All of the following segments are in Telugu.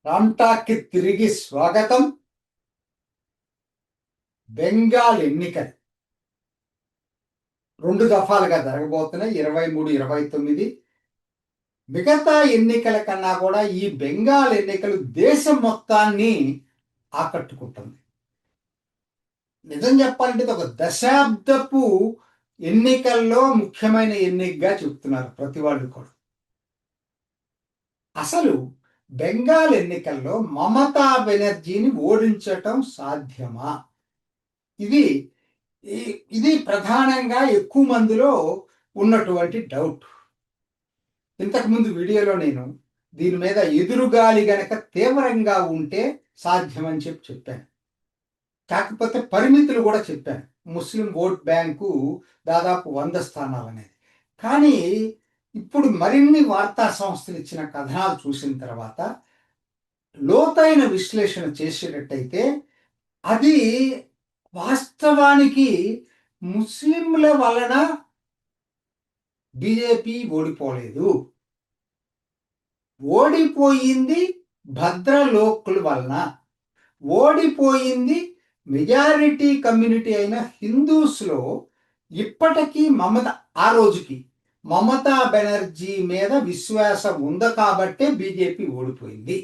రామ్టాక్కి తిరిగి స్వాగతం. బెంగాల్ ఎన్నికలు 2 దఫాలుగా జరగబోతున్నాయి, 23, 29. మిగతా ఎన్నికల కన్నా కూడా ఈ బెంగాల్ ఎన్నికలు దేశం మొత్తాన్ని ఆకట్టుకుంటుంది. నిజం చెప్పాలంటే ఇది ఒక దశాబ్దపు ఎన్నికల్లో ముఖ్యమైన ఎన్నికగా చెప్తున్నారు ప్రతి వాళ్ళు కూడా. అసలు బెంగాల్ ఎన్నికల్లో మమతా బెనర్జీని ఓడించటం సాధ్యమా? ఇది ఇది ప్రధానంగా ఎక్కువ మందిలో ఉన్నటువంటి డౌట్. ఇంతకుముందు వీడియోలో నేను దీని మీద ఎదురుగాలి గనక తీవ్రంగా ఉంటే సాధ్యమని చెప్పాను. కాకపోతే పరిమితులు కూడా చెప్పాను. ముస్లిం ఓట్ బ్యాంకు దాదాపు 100 స్థానాలు అనేది. కానీ ఇప్పుడు మరిన్ని వార్తా సంస్థలు ఇచ్చిన కథనాలు చూసిన తర్వాత లోతైన విశ్లేషణ చేసేటట్టయితే అది వాస్తవానికి ముస్లింల వలన బీజేపీ ఓడిపోలేదు. ఓడిపోయింది భద్రలోకుల వలన. ఓడిపోయింది మెజారిటీ కమ్యూనిటీ అయిన హిందూస్లో ఇప్పటికీ ఆ రోజుకి మమతా బెనర్జీ మీద విశ్వాసం ఉంది కాబట్టే బీజేపీ ఓడిపోయింది.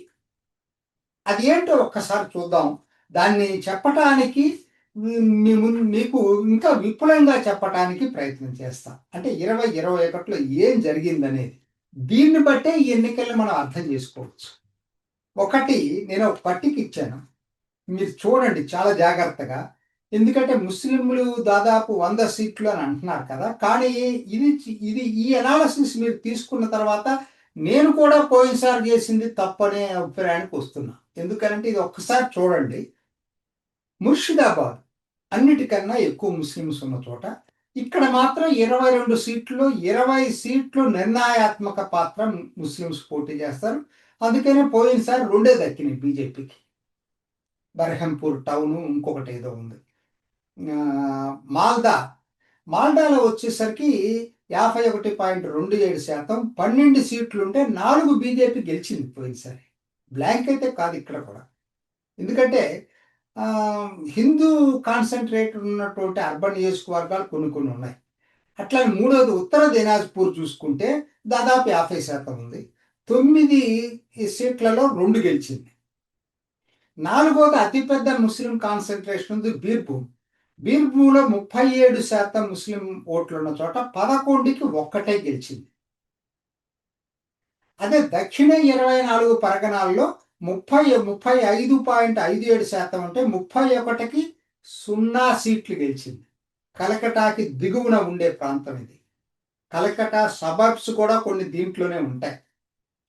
అది ఏంటో ఒక్కసారి చూద్దాం. దాన్ని చెప్పటానికి మీకు ఇంకా విపులంగా చెప్పటానికి ప్రయత్నం చేస్తాం. అంటే 2021లో ఏం జరిగిందనేది దీన్ని బట్టే ఈ ఎన్నికల్ని మనం అర్థం చేసుకోవచ్చు. ఒకటి నేను ఒక పట్టిక ఇచ్చాను, మీరు చూడండి చాలా జాగ్రత్తగా. ఎందుకంటే ముస్లింలు దాదాపు 100 సీట్లు అని అంటున్నారు కదా, కానీ ఇది ఈ అనాలసిస్ మీరు తీసుకున్న తర్వాత నేను కూడా పోయినసారి చేసింది తప్పనే అభిప్రాయానికి వస్తున్నా. ఎందుకంటే ఇది ఒక్కసారి చూడండి. ముర్షిదాబాద్ అన్నిటికన్నా ఎక్కువ ముస్లిమ్స్ ఉన్న చోట. ఇక్కడ మాత్రం 22 సీట్లు, 20 సీట్లు నిర్ణయాత్మక పాత్ర ముస్లిమ్స్ పోటీ చేస్తారు. అందుకనే పోయినసారి 2 దక్కినాయి బీజేపీకి. బర్హంపూర్ టౌను, ఇంకొకటి ఏదో ఉంది. మాల్డాలో వచ్చేసరికి 51.27%, 12 సీట్లుంటే 4 బీజేపీ గెలిచింది పోయినసారి. బ్లాంక్ అయితే కాదు ఇక్కడ కూడా. ఎందుకంటే హిందూ కాన్సన్ట్రేట్ ఉన్నటువంటి అర్బన్ నియోజకవర్గాలు కొన్ని ఉన్నాయి. అట్లా మూడోది ఉత్తర దినాజ్పూర్ చూసుకుంటే దాదాపు 50% ఉంది. 9 సీట్లలో 2 గెలిచింది. 4వది అతిపెద్ద ముస్లిం కాన్సన్ట్రేషన్ ఉంది బీర్భూమ్. బీర్భూమ్లో 37% ముస్లిం ఓట్లు ఉన్న చోట 11కి 1 గెలిచింది. అదే దక్షిణ 24 పరగణాల్లో 35.57% ఉంటే 31కి 0 సీట్లు గెలిచింది. కలకటాకి దిగువన ఉండే ప్రాంతం ఇది. కలకటా సబర్బ్స్ కూడా కొన్ని దీంట్లోనే ఉంటాయి.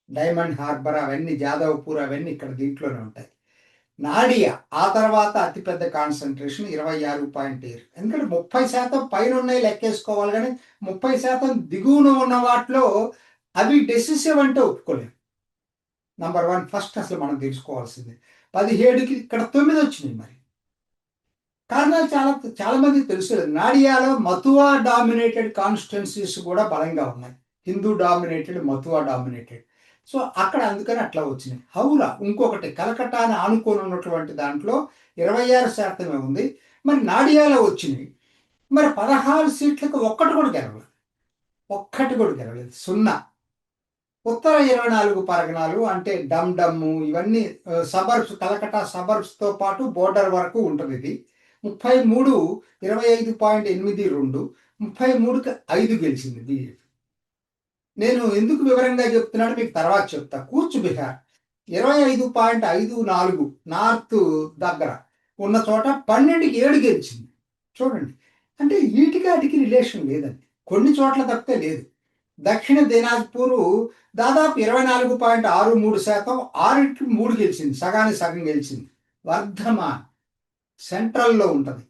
డైమండ్ హార్బర్ అవన్నీ, జాదవ్పూర్ అవన్నీ ఇక్కడ దీంట్లోనే ఉంటాయి. నాడియా ఆ తర్వాత అతిపెద్ద కాన్సన్ట్రేషన్ 26.7. ఎందుకంటే 30% పైన ఉన్నాయి లెక్కేసుకోవాలి, కానీ 30% దిగువన ఉన్న వాటిలో అవి డెసిసివ్ అంటే ఒప్పుకోలేము. నంబర్ 1 ఫస్ట్ అసలు మనం తెలుసుకోవాల్సింది. 17కి ఇక్కడ 9 వచ్చినాయి. మరి కారణాలు చాలా మందికి తెలుసు. నాడియాలో మతువా డామినేటెడ్ కాన్స్టిట్యున్సీస్ కూడా బలంగా ఉన్నాయి. Hindu dominated, Matua dominated. So అక్కడ అందుకని అట్లా వచ్చినాయి. హౌరా ఇంకొకటి కలకట్టాని ఆనుకొని ఉన్నటువంటి దాంట్లో 26% ఉంది. మరి నాడియాలో వచ్చినాయి. మరి 16 సీట్లకు ఒక్కటి కూడా గెలవలేదు. 0. ఉత్తర 24 పరగణాలు అంటే డమ్ డమ్ము ఇవన్నీ సబర్బ్స్, కలకటా సబర్బ్స్తో పాటు బోర్డర్ వరకు ఉంటుంది. ఇది 33, 25.82, 33కి 5 గెలిచింది బీజేపీ. నేను ఎందుకు వివరంగా చెప్తున్నాను మీకు తర్వాత చెప్తా. కూచ్ బిహార్ 25.54 నార్త్ దగ్గర ఉన్న చోట 12కి 7 గెలిచింది. చూడండి, అంటే వీటికి రిలేషన్ లేదండి. కొన్ని చోట్ల తప్పితే లేదు. దక్షిణ దినాజ్పూర్ దాదాపు 24.63%, 6కి 3 గెలిచింది. సగానికి సగం గెలిచింది. వర్ధమాన్ సెంట్రల్లో ఉంటుంది.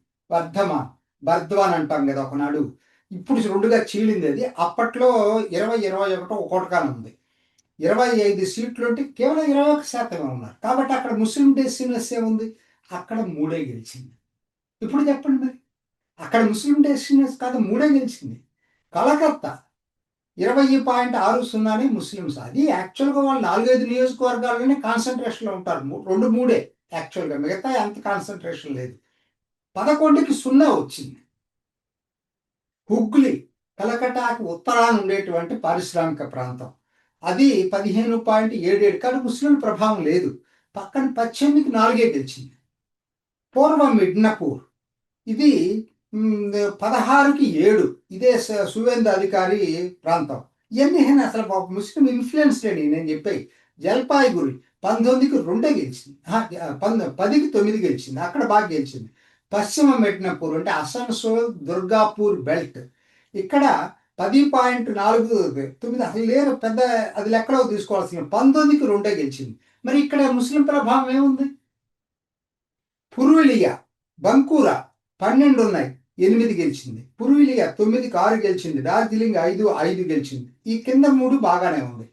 బర్ద్వాన్ అంటాం కదా ఒకనాడు, ఇప్పుడు 2గా చీలింది అది. అప్పట్లో 20-21 ఒకటిగానే ఉంది. 25 సీట్లు ఉంటే కేవలం 21% ఉన్నారు. కాబట్టి అక్కడ ముస్లిం డెస్టినస్ ఏముంది, అక్కడ 3 గెలిచింది. ఇప్పుడు చెప్పండి, మరి అక్కడ ముస్లిం డెస్టినస్ కాదు 3 గెలిచింది. కలకత్తా 20.60 ముస్లిమ్స్. అది యాక్చువల్గా వాళ్ళు 4-5 నియోజకవర్గాల్లోనే కాన్సన్ట్రేషన్లో ఉంటారు. 2-3 యాక్చువల్గా, మిగతా అంత కాన్సన్ట్రేషన్ లేదు. 11కి 0 వచ్చింది. హుగ్లీ, కలకటాకు ఉత్తరాన ఉండేటువంటి పారిశ్రామిక ప్రాంతం, అది 15.77, కానీ ముస్లిం ప్రభావం లేదు. పక్కన 18కి 4 గెలిచింది. పూర్వ మిడ్నపూర్, ఇది 16కి 7, ఇదే సువేందు అధికారి ప్రాంతం. ఇవన్నీ అసలు ముస్లిం ఇన్ఫ్లుయెన్స్ లేని నేను చెప్పాయి. జల్పాయిగురి 19కి 2 గెలిచింది, 10కి 9 గెలిచింది, అక్కడ బాగా గెలిచింది. పశ్చిమ మిడ్నపూర్ అంటే అసన్సోల్ దుర్గాపూర్ బెల్ట్, ఇక్కడ 10.49, అసలు లేరు పెద్ద, అది లెక్కలో తీసుకోవాల్సింది. 19కి 2 గెలిచింది. మరి ఇక్కడ ముస్లిం ప్రభావం ఏముంది? పురులియా, బంకూరా 12 ఉన్నాయి, 8 గెలిచింది. పురులియా 9కి 6 గెలిచింది. డార్జిలింగ్ 5 గెలిచింది. ఈ కింద 3 బాగానే ఉంది.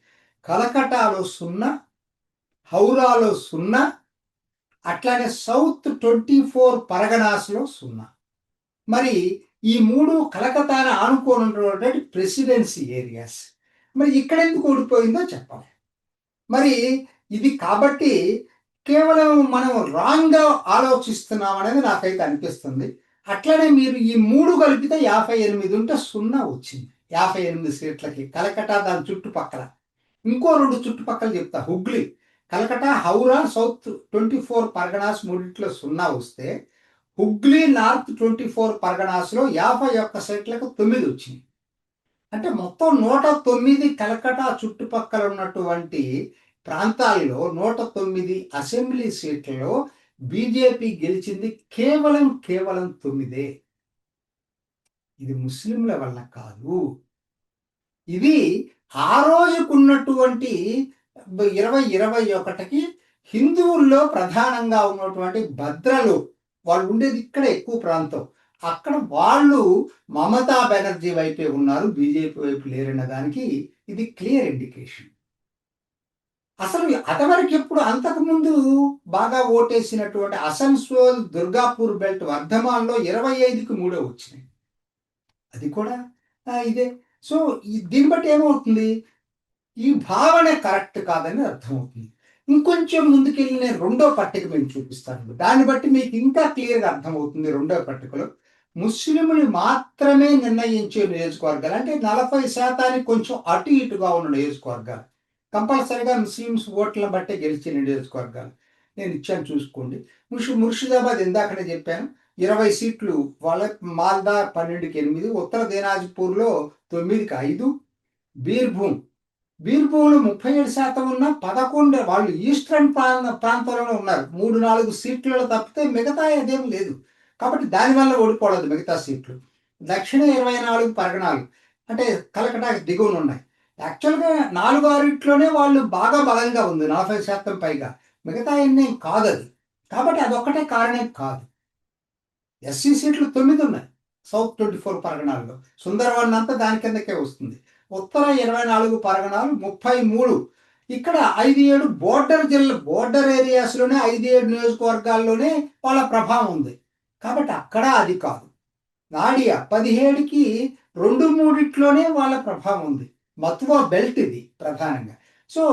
కలకటాలో 0, హౌరాలో 0, అట్లానే సౌత్ 24 పరగనాస్లో 0. మరి ఈ 3 కలకత్తాను ఆనుకోనున్నటువంటి ప్రెసిడెన్సీ ఏరియాస్. మరి ఇక్కడ ఎందుకు ఓడిపోయిందో చెప్పాలి. మరి ఇది కాబట్టి కేవలం మనం రాంగ్గా ఆలోచిస్తున్నాం అనేది నాకైతే అనిపిస్తుంది. అట్లనే మీరు ఈ 3 కలిపితే 58 ఉంటే 0 వచ్చింది. 58 సీట్లకి కలకటా, దాని చుట్టుపక్కల ఇంకో 2 చుట్టుపక్కల చెప్తా. హుగ్లీ, కలకటా, హౌరా, సౌత్ 24 పరగనాస్ మూడిట్లో 0 వస్తే, హుగ్లీ నార్త్ 24 పరగనాస్లో 51 సీట్లకు 9 వచ్చింది. అంటే మొత్తం 109 కలకటా చుట్టుపక్కల ఉన్నటువంటి ప్రాంతాల్లో 109 అసెంబ్లీ సీట్లలో బీజేపీ గెలిచింది కేవలం 9. ఇది ముస్లింల వల్ల కాదు. ఇది ఆ రోజుకున్నటువంటి 2021కి హిందువుల్లో ప్రధానంగా ఉన్నటువంటి భద్రలు, వాళ్ళు ఉండేది ఇక్కడ ఎక్కువ ప్రాంతం, అక్కడ వాళ్ళు మమతా బెనర్జీ వైపే ఉన్నారు, బీజేపీ వైపు లేరన్న దానికి ఇది క్లియర్ ఇండికేషన్. అసలు అతవరకు ఎప్పుడు అంతకుముందు బాగా ఓటేసినటువంటి అసన్సోల్, దుర్గాపూర్ బెల్ట్, వర్ధమాన్లో 25కి 3 వచ్చినాయి. అది కూడా ఇదే. సో దీన్ని బట్టి ఏమవుతుంది, ఈ భావన కరెక్ట్ కాదని అర్థమవుతుంది. ఇంకొంచెం ముందుకెళ్ళి నేను 2వ పట్టిక మేము చూపిస్తాను. దాన్ని బట్టి మీకు ఇంకా క్లియర్గా అర్థమవుతుంది. 2వ పట్టికలో ముస్లింలు మాత్రమే నిర్ణయించే నియోజకవర్గాలు, అంటే 40% కొంచెం అటు ఇటుగా ఉన్న నియోజకవర్గాలు, కంపల్సరీగా ముస్లిమ్స్ ఓట్లను బట్టే గెలిచిన నియోజకవర్గాలు నేను ఇచ్చాను, చూసుకోండి. ముర్షిదాబాద్ ఇందాకనే చెప్పాను, 20 సీట్లు వాళ్ళ, మాల్దా 12కి 8, ఉత్తర దినాజ్పూర్లో 9కి 5, బీర్భూమ్లో 37% ఉన్న 11 వాళ్ళు ఈస్టర్న్ ప్రాంతంలోనే ఉన్నారు. 3-4 సీట్లలో తప్పితే మిగతా అదేం లేదు. కాబట్టి దానివల్ల ఓడిపోలేదు మిగతా సీట్లు. దక్షిణ 24 పరగణాలు, అంటే కలకటాకి దిగువన ఉన్నాయి. యాక్చువల్గా 4-6 వాళ్ళు బాగా బలంగా ఉంది, 40% పైగా. మిగతా ఎన్నేం కాదు అది. కాబట్టి అదొక్కటే కారణం కాదు. ఎస్సీ సీట్లు 9 ఉన్నాయి సౌత్ 24 పరగణాల్లో. సుందర్వన్ అంతా దాని కిందకే వస్తుంది. ఉత్తర 24 పరగణాలు 33. ఇక్కడ 5-7 బోర్డర్ ఏరియాస్లోనే 5-7 నియోజకవర్గాల్లోనే వాళ్ళ ప్రభావం ఉంది. కాబట్టి అక్కడ అది కాదు. నాడియా 17కి 2-3 వాళ్ళ ప్రభావం ఉంది. మతువా బెల్ట్ ఇది ప్రధానంగా. సో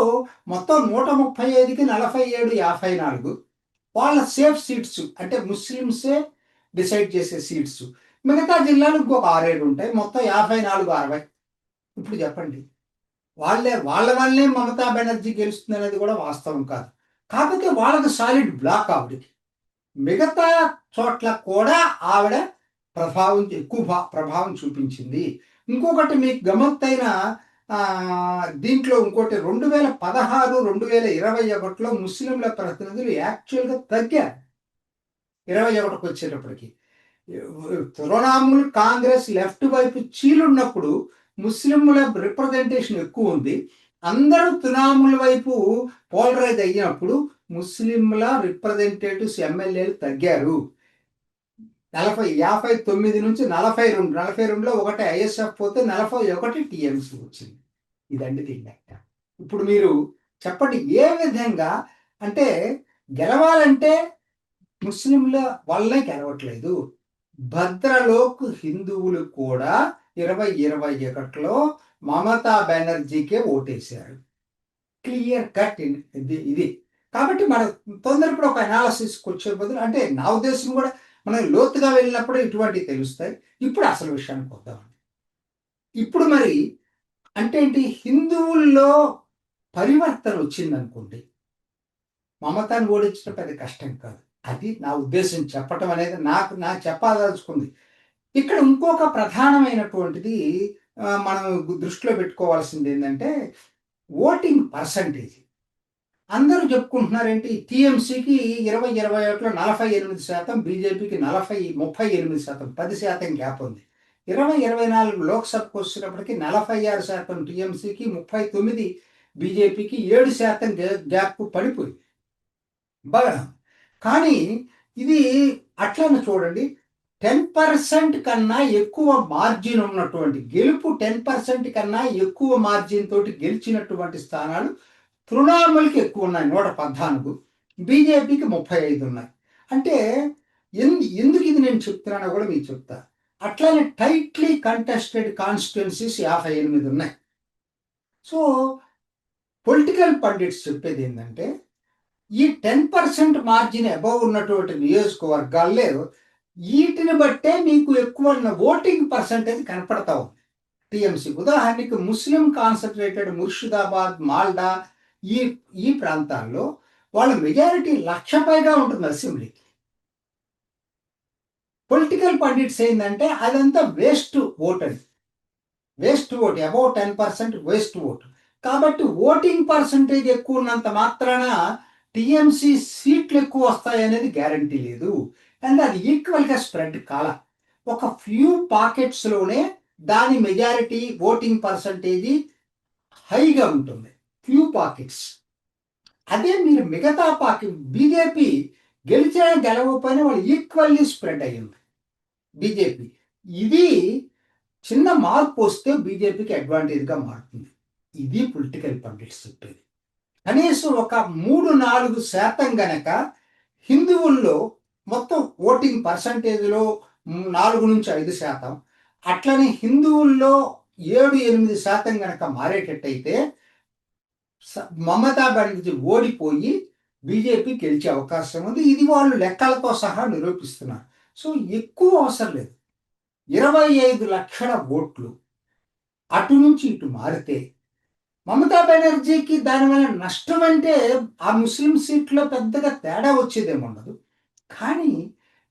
మొత్తం 135కి 47, 54 వాళ్ళ సేఫ్ సీట్స్, అంటే ముస్లిమ్సే డిసైడ్ చేసే సీట్స్. మిగతా జిల్లాలు ఇంకొక 6-7 ఉంటాయి. మొత్తం 54-60. ఇప్పుడు చెప్పండి, వాళ్ళ వల్లే మమతా బెనర్జీ గెలుస్తుంది అనేది కూడా వాస్తవం కాదు. కాకపోతే వాళ్ళకి సాలిడ్ బ్లాక్ ఆవిడకి. మిగతా చోట్ల కూడా ఆవిడ ఎక్కువ ప్రభావం చూపించింది. ఇంకొకటి మీకు గమ్మత్తైన దీంట్లో ఇంకోటి, 2016, 2021లో ముస్లింల ప్రతినిధులు యాక్చువల్గా తగ్గారు. 21కి వచ్చేటప్పటికి తృణమూల్ కాంగ్రెస్ లెఫ్ట్ వైపు చీలున్నప్పుడు ముస్లింల రిప్రజెంటేషన్ ఎక్కువ ఉంది. అందరూ తృణమూల్ వైపు పోలరైజ్ అయినప్పుడు ముస్లింల రిప్రజెంటేటివ్స్, ఎమ్మెల్యేలు తగ్గారు. 59 నుంచి 42లో ఒకటి ఐఎస్ఎఫ్ పోతే 41 టీఎంసీ వచ్చింది. ఇదండి దీని లెక్క. ఇప్పుడు మీరు చెప్పండి, ఏ విధంగా అంటే గెలవాలంటే ముస్లింల వల్లే గెలవట్లేదు. భద్రలోక్ హిందువులు కూడా 2021లో మమతా బెనర్జీకే ఓటేశారు. క్లియర్ కట్ ఇది. కాబట్టి మన తొందరపడి ఒక అనాలసిస్కి వచ్చే బదులు, అంటే నా ఉద్దేశం కూడా మనం లోతుగా వెళ్ళినప్పుడు ఇటువంటివి తెలుస్తాయి. ఇప్పుడు అసలు విషయానికి వద్దామండి. ఇప్పుడు మరి అంటే ఏంటి, హిందువుల్లో పరివర్తన వచ్చిందనుకోండి, మమతాన్ని ఓడించడం పెద్ద కష్టం కాదు. అది నా ఉద్దేశం చెప్పటం అనేది నాకు చెప్పదలుచుకుంది. ఇక్కడ ఇంకొక ప్రధానమైనటువంటిది మనం దృష్టిలో పెట్టుకోవాల్సింది ఏంటంటే ఓటింగ్ పర్సంటేజ్. అందరూ చెప్పుకుంటున్నారేంటి, టీఎంసీకి 2021లో 48%, బీజేపీకి 38%, 10% గ్యాప్ ఉంది. 2024 లోక్సభకు వచ్చినప్పటికీ 46% టీఎంసీకి, 39 బీజేపీకి, 7% గ్యాప్ పడిపోయింది. బాగా. కానీ ఇది అట్లనే చూడండి, 10% కన్నా ఎక్కువ మార్జిన్ ఉన్నటువంటి గెలుపు, 10% కన్నా ఎక్కువ మార్జిన్ తోటి గెలిచినటువంటి స్థానాలు తృణమూల్కి ఎక్కువ ఉన్నాయి, 114. బీజేపీకి 35 ఉన్నాయి. అంటే ఎందుకు ఇది నేను చెప్తున్నానో కూడా మీకు చెప్తా. అట్లానే టైట్లీ కంటెస్టెడ్ కాన్స్టిట్యున్సీస్ 58 ఉన్నాయి. సో పొలిటికల్ పండిట్స్ చెప్పేది ఏంటంటే, ఈ 10% మార్జిన్ అబౌవ్ ఉన్నటువంటి నియోజకవర్గాల్లో వీటిని బట్టే మీకు ఎక్కువ ఓటింగ్ పర్సంటేజ్ కనపడతా ఉంది టీఎంసీ. ఉదాహరణకి ముస్లిం కాన్సన్ట్రేటెడ్ ముర్షిదాబాద్, మాల్డా ఈ ప్రాంతాల్లో వాళ్ళ మెజారిటీ 1,00,000 పైగా ఉంటుంది అసెంబ్లీకి. పొలిటికల్ పండిట్స్ ఏంటంటే అదంతా వేస్ట్ ఓట్ అని, waste vote, above 10% waste vote. కాబట్టి ఓటింగ్ పర్సంటేజ్ ఎక్కువ ఉన్నంత మాత్రాన టీఎంసీ సీట్లు ఎక్కువ వస్తాయి అనేది గ్యారంటీ లేదు. అండ్ అది ఈక్వల్గా స్ప్రెడ్ కాల. ఒక ఫ్యూ పాకెట్స్లోనే దాని మెజారిటీ ఓటింగ్ పర్సంటేజ్ హైగా ఉంటుంది, ఫ్యూ పాకెట్స్. అదే మీరు మిగతా బీజేపీ గెలవకపోయినా వాళ్ళు ఈక్వల్లీ స్ప్రెడ్ అయ్యింది బీజేపీ. ఇది చిన్న మార్పు వస్తే బీజేపీకి అడ్వాంటేజ్గా మారుతుంది. ఇది పొలిటికల్ పండిట్స్ చెప్పేది. కనీసం ఒక 3-4% గనక హిందువుల్లో మొత్తం ఓటింగ్ పర్సంటేజ్లో 4-5%, అట్లనే హిందువుల్లో 7-8% గనక మారేటట్టయితే మమతా బెనర్జీ ఓడిపోయి బీజేపీ గెలిచే అవకాశం ఉంది. ఇది వాళ్ళు లెక్కలతో సహా నిరూపిస్తున్నారు. సో ఎక్కువ అవసరం లేదు, 25 లక్షల ఓట్లు అటు నుంచి ఇటు మారితే మమతా బెనర్జీకి దానివల్ల నష్టం అంటే ఆ ముస్లిం సీట్లో పెద్దగా తేడా వచ్చేదేముండదు. కానీ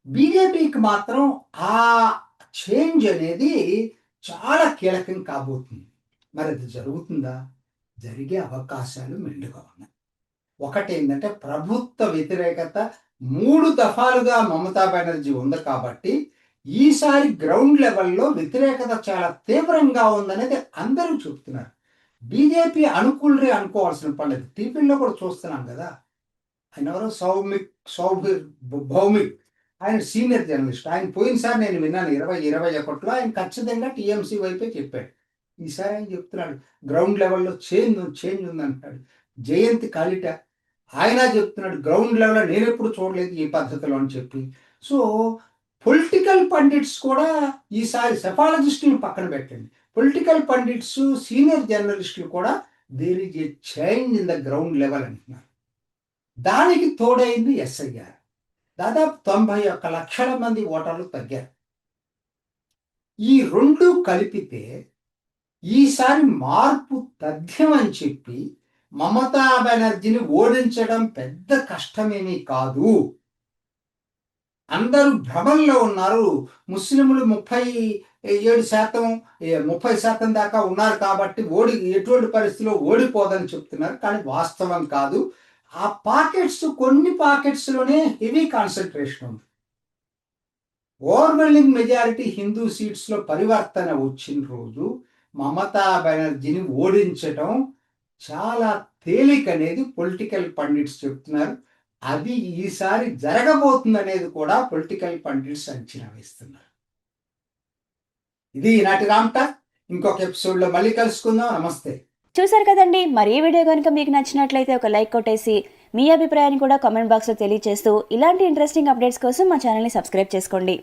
బీజేపీకి మాత్రం ఆ చేంజ్ అనేది చాలా కీలకం కాబోతుంది. మరి అది జరుగుతుందా? జరిగే అవకాశాలు మెండుగా ఉన్నాయి. ఒకటి ఏంటంటే ప్రభుత్వ వ్యతిరేకత 3 దఫాలుగా మమతా బెనర్జీ ఉంది కాబట్టి ఈసారి గ్రౌండ్ లెవెల్లో వ్యతిరేకత చాలా తీవ్రంగా ఉందనేది అందరూ చెప్తున్నారు. బీజేపీ అనుకూలరే అనుకోవాల్సిన పర్లేదు. టీవీలో కూడా చూస్తున్నాం కదా, ఆయన ఎవరో భౌమిక్, ఆయన సీనియర్ జర్నలిస్ట్. ఆయన పోయినసారి నేను విన్నాను 2021లో ఆయన ఖచ్చితంగా టీఎంసీ వైపే చెప్పాడు. ఈసారి ఆయన చెప్తున్నాడు గ్రౌండ్ లెవెల్లో చేంజ్ ఉందంటాడు. జయంత్ కాలిట ఆయన చెప్తున్నాడు గ్రౌండ్ లెవెల్లో నేను ఎప్పుడు చూడలేదు ఈ పద్ధతిలో అని చెప్పి. సో పొలిటికల్ పండిట్స్ కూడా ఈసారి సెఫాలజిస్టులను పక్కన పెట్టండి, పొలిటికల్ పండిట్స్, సీనియర్ జర్నలిస్టులు కూడా there is a change in the ground level అంటున్నారు. దానికి తోడైంది ఎస్ఐఆర్. దాదాపు 91 లక్షల మంది ఓటర్లు తగ్గారు. ఈ రెండు కలిపితే ఈసారి మార్పు తథ్యం అని చెప్పి మమతా బెనర్జీని ఓడించడం పెద్ద కష్టమేమీ కాదు. అందరూ భ్రమంలో ఉన్నారు. ముస్లింలు 30% దాకా ఉన్నారు కాబట్టి ఎటువంటి పరిస్థితిలో ఓడిపోదని చెప్తున్నారు. కానీ వాస్తవం కాదు. ఆ కొన్ని పాకెట్స్లోనే హెవీ కాన్సన్ట్రేషన్ ఉంది. ఓవర్వెల్మింగ్ మెజారిటీ హిందూ సీట్స్లో పరివర్తన వచ్చిన రోజు మమతా బెనర్జీని ఓడించడం చాలా తేలిక అనేది పొలిటికల్ పండిట్స్ చెప్తున్నారు. అది ఈసారి జరగబోతుంది అనేది కూడా పొలిటికల్ పండిట్స్ అంచనా వేస్తున్నారు. ఇది ఈనాటి రామ్టాక్. ఇంకొక ఎపిసోడ్లో మళ్ళీ కలుసుకుందాం. నమస్తే. చూసారు కదండి, మరి ఈ వీడియో కనుక మీకు నచ్చినట్లయితే ఒక లైక్ కొట్టేసి మీ అభిప్రాయాన్ని కూడా కామెంట్ బాక్స్లో తెలియజేస్తూ ఇలాంటి ఇంట్రెస్టింగ్ అప్డేట్స్ కోసం మా ఛానల్ని సబ్స్క్రైబ్ చేసుకోండి.